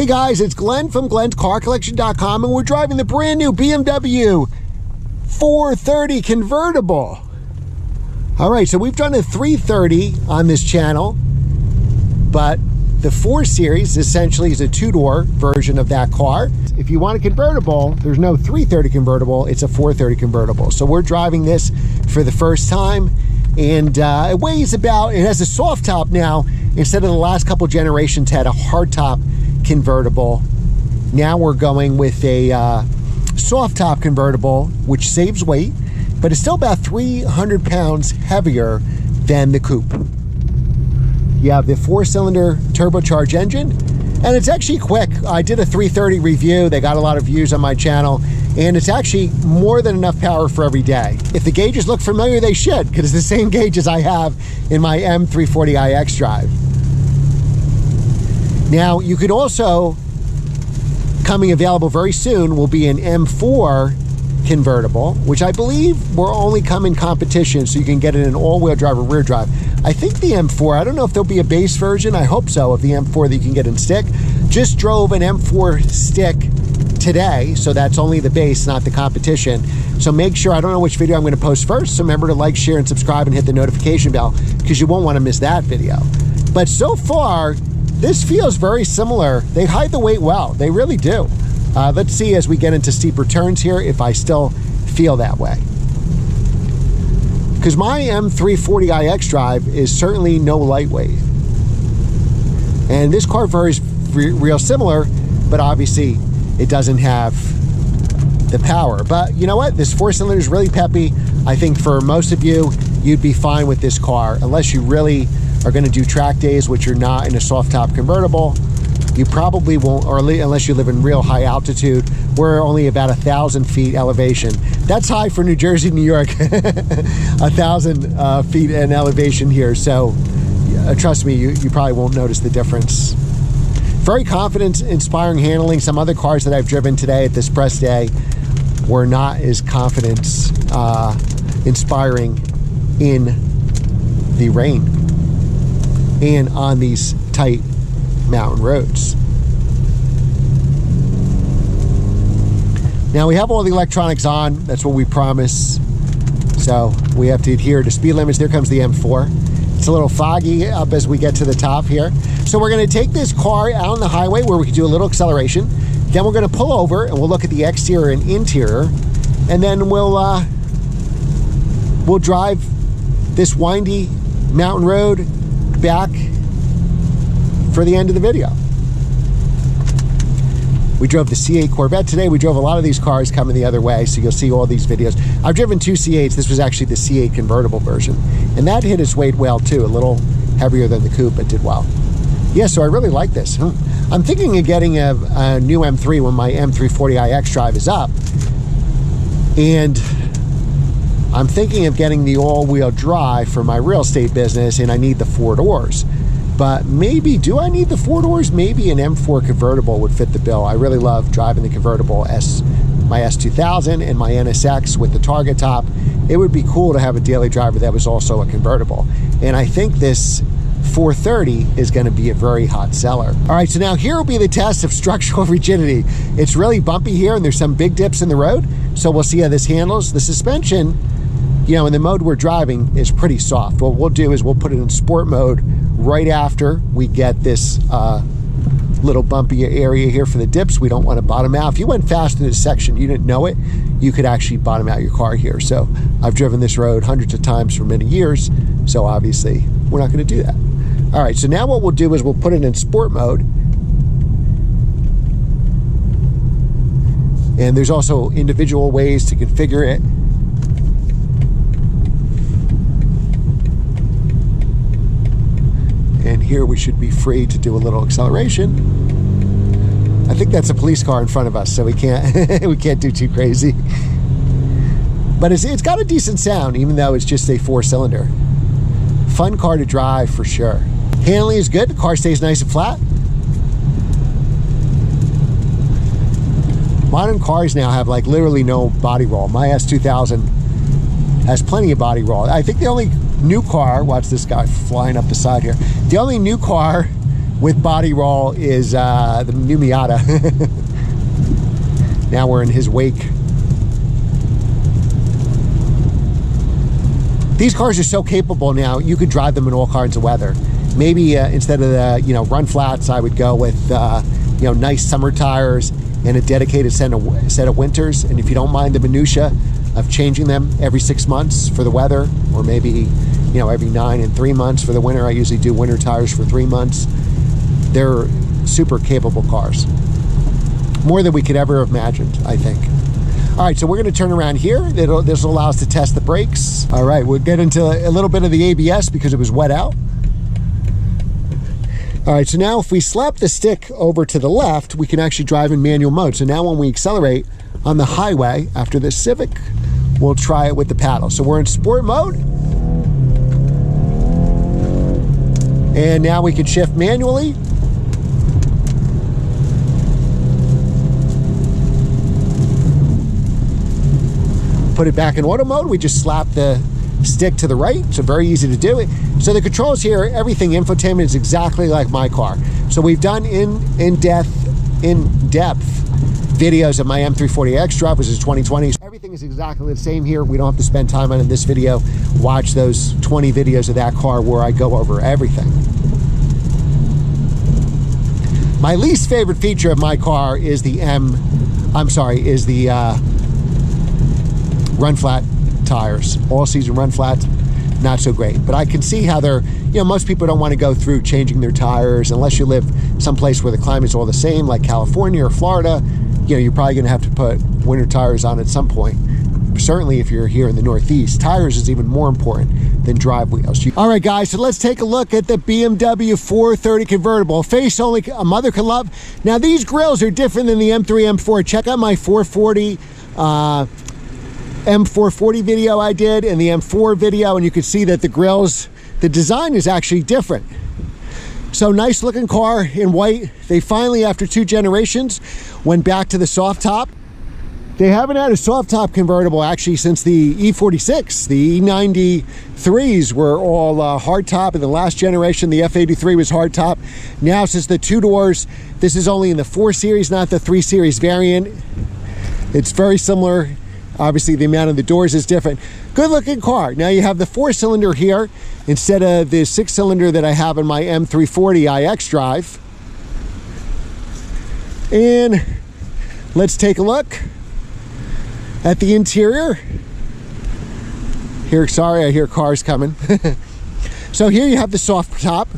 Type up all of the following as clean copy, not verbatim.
Hey guys, it's Glenn from glenscarcollection.com, and we're driving the brand new BMW 430 convertible. All right, so we've done a 330 on this channel, but the 4 Series essentially is a 2-door version of that car. If you want a convertible, there's no 330 convertible, it's a 430 convertible. So we're driving this for the first time, and it weighs about, it has a soft top now, instead of the last couple generations had a hard top convertible. Now we're going with a soft top convertible, which saves weight, but it's still about 300 pounds heavier than the coupe. You have the 4-cylinder turbocharged engine, and it's actually quick. I did a 330 review. They got a lot of views on my channel, and it's actually more than enough power for every day. If the gauges look familiar, they should, because it's the same gauges I have in my M340iX drive. Now, you could also, coming available very soon, will be an M4 convertible, which I believe will only come in competition, so you can get it in all-wheel drive or rear drive. I think the M4, I don't know if there'll be a base version, I hope so, of the M4 that you can get in stick. Just drove an M4 stick today, so that's only the base, not the competition. So make sure, I don't know which video I'm going to post first, so remember to like, share, and subscribe, and hit the notification bell, because you won't want to miss that video. But so far, this feels very similar. They hide the weight well, they really do. Let's see as we get into steeper turns here if I still feel that way. Because my M340iX drive is certainly no lightweight. And this car is real similar, but obviously it doesn't have the power. But you know what? This 4-cylinder is really peppy. I think for most of you, you'd be fine with this car, unless you really are going to do track days, which you're not in a soft top convertible. You probably won't, or unless you live in real high altitude. We're only about 1,000 feet elevation. That's high for New Jersey, New York. 1,000 feet in elevation here. So trust me, you probably won't notice the difference. Very confidence inspiring handling. Some other cars that I've driven today at this press day were not as confidence inspiring in the rain and on these tight mountain roads. Now we have all the electronics on, that's what we promise. So we have to adhere to speed limits. There comes the M4. It's a little foggy up as we get to the top here. So we're gonna take this car out on the highway where we can do a little acceleration. Then we're gonna pull over and we'll look at the exterior and interior. And then we'll drive this windy mountain road back for the end of the video. We drove the C8 Corvette today. We drove a lot of these cars coming the other way, so you'll see all these videos. I've driven 2 C8s. This was actually the C8 convertible version, and that hit its weight well too, a little heavier than the coupe, but did well. Yeah, so I really like this. I'm thinking of getting a new M3 when my M340iX drive is up, and I'm thinking of getting the all-wheel drive for my real estate business, and I need the 4 doors. But maybe, do I need the 4 doors? Maybe an M4 convertible would fit the bill. I really love driving the convertible, my S2000 and my NSX with the Target top. It would be cool to have a daily driver that was also a convertible. And I think this 430 is going to be a very hot seller. All right, so now here will be the test of structural rigidity. It's really bumpy here, and there's some big dips in the road, so we'll see how this handles. The suspension, you know, in the mode we're driving is pretty soft. What we'll do is we'll put it in sport mode right after we get this little bumpy area here for the dips. We don't want to bottom out. If you went fast through this section, you didn't know it, you could actually bottom out your car here. So I've driven this road hundreds of times for many years, so obviously we're not going to do that. All right, so now what we'll do is we'll put it in sport mode. And there's also individual ways to configure it. And here we should be free to do a little acceleration. I think that's a police car in front of us, so we can't we can't do too crazy. But it's got a decent sound, even though it's just a 4-cylinder. Fun car to drive for sure. Handling is good. The car stays nice and flat. Modern cars now have like literally no body roll. My S2000 has plenty of body roll. I think the only new car, watch this guy flying up the side here. The only new car with body roll is the new Miata. Now we're in his wake. These cars are so capable now, you could drive them in all kinds of weather. Maybe instead of the run flats, I would go with nice summer tires and a dedicated set of winters. And if you don't mind the minutia of changing them every 6 months for the weather, or maybe every 9 and 3 months for the winter. I usually do winter tires for 3 months. They're super capable cars. More than we could ever have imagined, I think. All right, so we're going to turn around here. This will allow us to test the brakes. All right, we'll get into a little bit of the ABS because it was wet out. All right, so now if we slap the stick over to the left, we can actually drive in manual mode. So now when we accelerate on the highway after the Civic, we'll try it with the paddle. So we're in sport mode. And now we can shift manually. Put it back in auto mode. We just slap the stick to the right, so very easy to do it. So the controls here, everything, infotainment is exactly like my car. So we've done in-depth videos of my M340 xDrive, which is 2020. Everything is exactly the same here. We don't have to spend time on it in this video. Watch those 20 videos of that car where I go over everything. My least favorite feature of my car is the run flat tires. All season run flats, not so great. But I can see how they're, most people don't want to go through changing their tires unless you live someplace where the climate's all the same, like California or Florida. You're probably going to have to put winter tires on at some point. Certainly if you're here in the Northeast, tires is even more important than drive wheels. All right, guys, so let's take a look at the BMW 430 convertible. Face only a mother can love. Now, these grills are different than the M3, M4. Check out my 440 M440 video I did and the M4 video, and you can see that the grills, the design is actually different. So nice looking car in white. They finally, after 2 generations, went back to the soft top. They haven't had a soft top convertible actually since the E46. The E93s were all hard top. In the last generation, the F83 was hard top. Now, since the 2 doors, this is only in the 4 Series, not the 3 Series variant. It's very similar. Obviously, the amount of the doors is different. Good looking car. Now you have the 4-cylinder here instead of the 6-cylinder that I have in my M340 iXDrive. And let's take a look at the interior. Here, sorry, I hear cars coming. So here you have the soft top,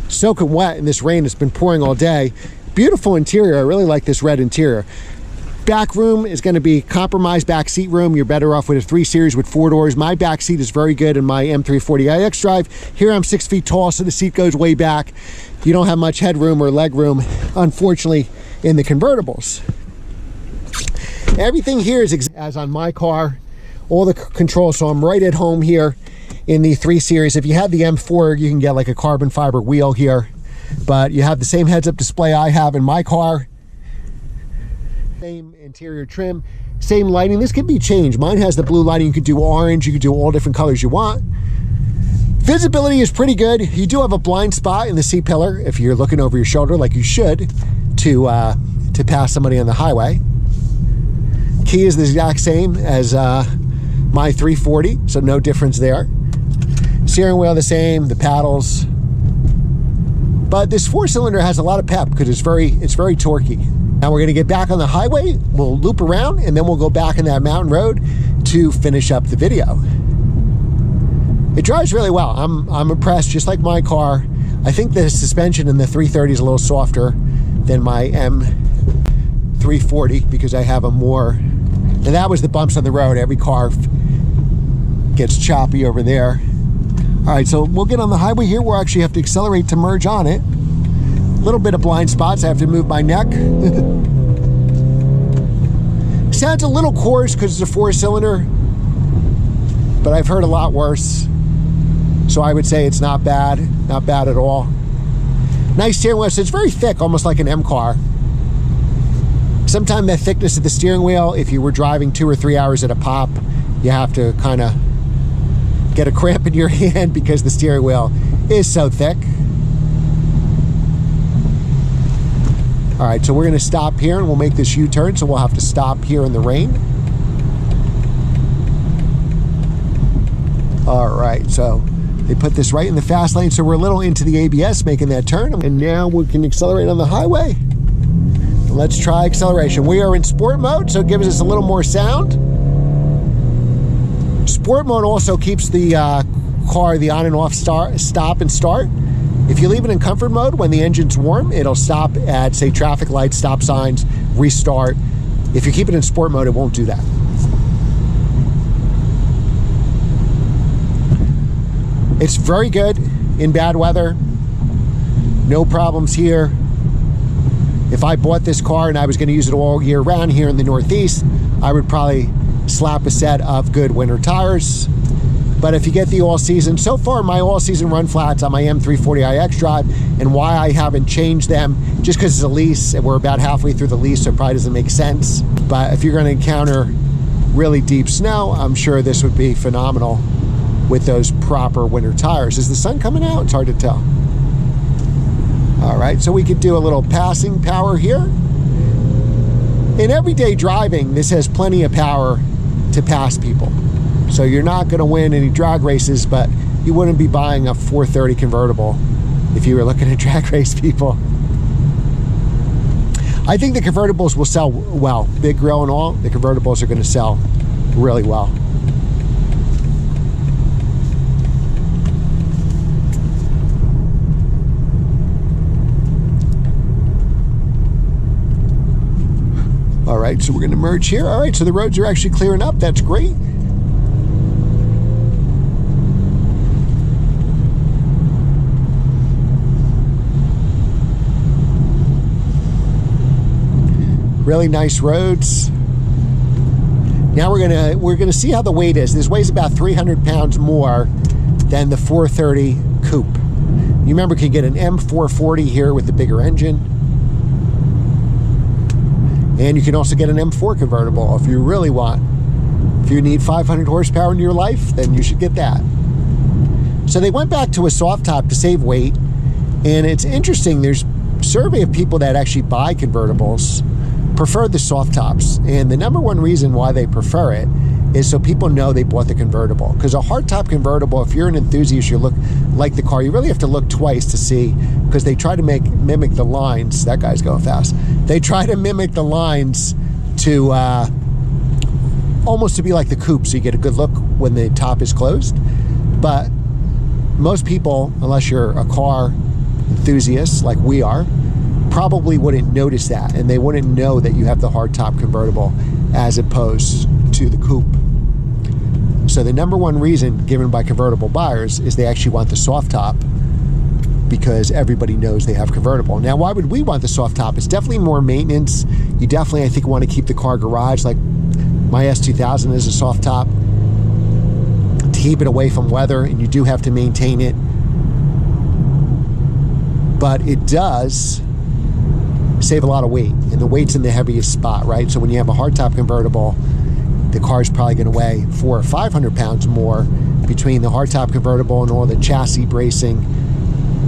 soaking wet in this rain. It's been pouring all day. Beautiful interior. I really like this red interior. Back room is going to be compromised back seat room. You're better off with a 3 Series with 4 doors. My back seat is very good in my M340 iXDrive. Here I'm 6 feet tall, so the seat goes way back. You don't have much headroom or leg room, unfortunately, in the convertibles. Everything here is as on my car, all the controls. So I'm right at home here in the 3 Series. If you have the M4, you can get like a carbon fiber wheel here, but you have the same heads-up display I have in my car. Same interior trim, same lighting. This can be changed. Mine has the blue lighting. You could do orange. You could do all different colors you want. Visibility is pretty good. You do have a blind spot in the C-pillar if you're looking over your shoulder like you should to pass somebody on the highway. Key is the exact same as my 340, so no difference there. Steering wheel the same, the paddles. But this 4-cylinder has a lot of pep because it's very torquey. Now we're going to get back on the highway, we'll loop around, and then we'll go back in that mountain road to finish up the video. It drives really well. I'm impressed, just like my car. I think the suspension in the 330 is a little softer than my M340 because I have a more, and that was the bumps on the road. Every car gets choppy over there. All right, so we'll get on the highway here. We'll actually have to accelerate to merge on it. A little bit of blind spots. I have to move my neck. Sounds a little coarse because it's a 4-cylinder, but I've heard a lot worse. So I would say it's not bad at all. Nice steering wheel. So it's very thick, almost like an M car. Sometimes that thickness of the steering wheel, if you were driving 2 or 3 hours at a pop, you have to kind of get a cramp in your hand because the steering wheel is so thick. All right, so we're going to stop here and we'll make this U-turn, so we'll have to stop here in the rain. All right, so they put this right in the fast lane, so we're a little into the ABS making that turn, and now we can accelerate on the highway. Let's try acceleration. We are in sport mode, so it gives us a little more sound. Sport mode also keeps the car the on and off stop and start. If you leave it in comfort mode, when the engine's warm, it'll stop at, say, traffic lights, stop signs, restart. If you keep it in sport mode, it won't do that. It's very good in bad weather. No problems here. If I bought this car and I was going to use it all year round here in the Northeast, I would probably slap a set of good winter tires. But if you get the all-season, so far my all-season run flats on my M340iX drive, and why I haven't changed them, just because it's a lease and we're about halfway through the lease, so it probably doesn't make sense. But if you're going to encounter really deep snow, I'm sure this would be phenomenal with those proper winter tires. Is the sun coming out? It's hard to tell. All right, so we could do a little passing power here. In everyday driving, this has plenty of power to pass people. So you're not going to win any drag races, but you wouldn't be buying a 430 convertible if you were looking at drag race people. I think the convertibles will sell well. Big grill and all, the convertibles are going to sell really well. All right, so we're going to merge here. All right, so the roads are actually clearing up. That's great. Really nice roads. Now we're gonna see how the weight is. This weighs about 300 pounds more than the 430 coupe. You remember, you can get an M440 here with the bigger engine, and you can also get an M4 convertible if you really want. If you need 500 horsepower in your life, then you should get that. So they went back to a soft top to save weight, and it's interesting. There's a survey of people that actually buy convertibles prefer the soft tops, and the number one reason why they prefer it is so people know they bought the convertible. Because a hardtop convertible, if you're an enthusiast, you look like the car, you really have to look twice to see, because they try to mimic the lines. That guy's going fast. They try to mimic the lines to almost to be like the coupe, so you get a good look when the top is closed. But most people, unless you're a car enthusiast like we are, probably wouldn't notice that, and they wouldn't know that you have the hardtop convertible as opposed to the coupe. So the number one reason given by convertible buyers is they actually want the soft top, because everybody knows they have convertible. Now, why would we want the soft top? It's definitely more maintenance. You definitely, I think, want to keep the car garage, like my S2000 is a soft top, to keep it away from weather, and you do have to maintain it. But it does save a lot of weight, and the weight's in the heaviest spot, right? So when you have a hardtop convertible, the car's probably going to weigh 400 or 500 pounds more between the hardtop convertible and all the chassis bracing.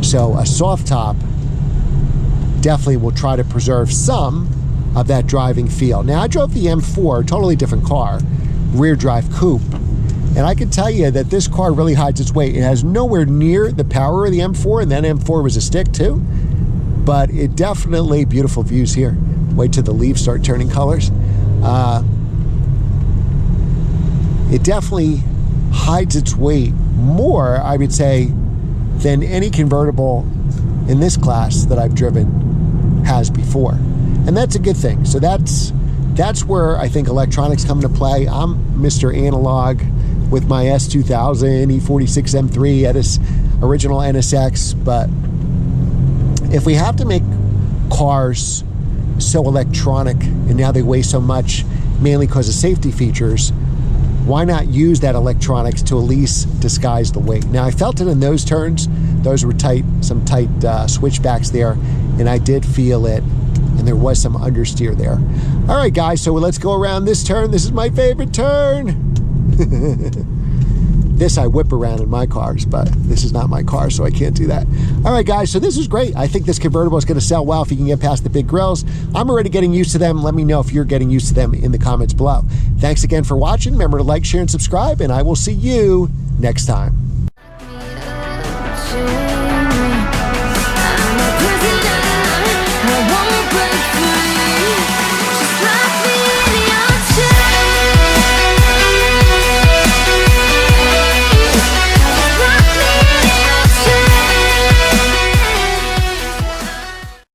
So a soft top definitely will try to preserve some of that driving feel. Now, I drove the M4, totally different car, rear drive coupe, and I can tell you that this car really hides its weight. It has nowhere near the power of the M4, and that M4 was a stick too. But it definitely, beautiful views here. Wait till the leaves start turning colors. It definitely hides its weight more, I would say, than any convertible in this class that I've driven has before. And that's a good thing. So that's where I think electronics come into play. I'm Mr. Analog with my S2000, E46 M3 at its original NSX, but if we have to make cars so electronic and now they weigh so much, mainly because of safety features, why not use that electronics to at least disguise the weight? Now, I felt it in those turns. Those were tight, some tight switchbacks there, and I did feel it, and there was some understeer there. All right, guys, so let's go around this turn. This is my favorite turn. This I whip around in my cars, but this is not my car, so I can't do that. All right, guys, so this is great. I think this convertible is going to sell well if you can get past the big grills. I'm already getting used to them. Let me know if you're getting used to them in the comments below. Thanks again for watching. Remember to like, share, and subscribe, and I will see you next time.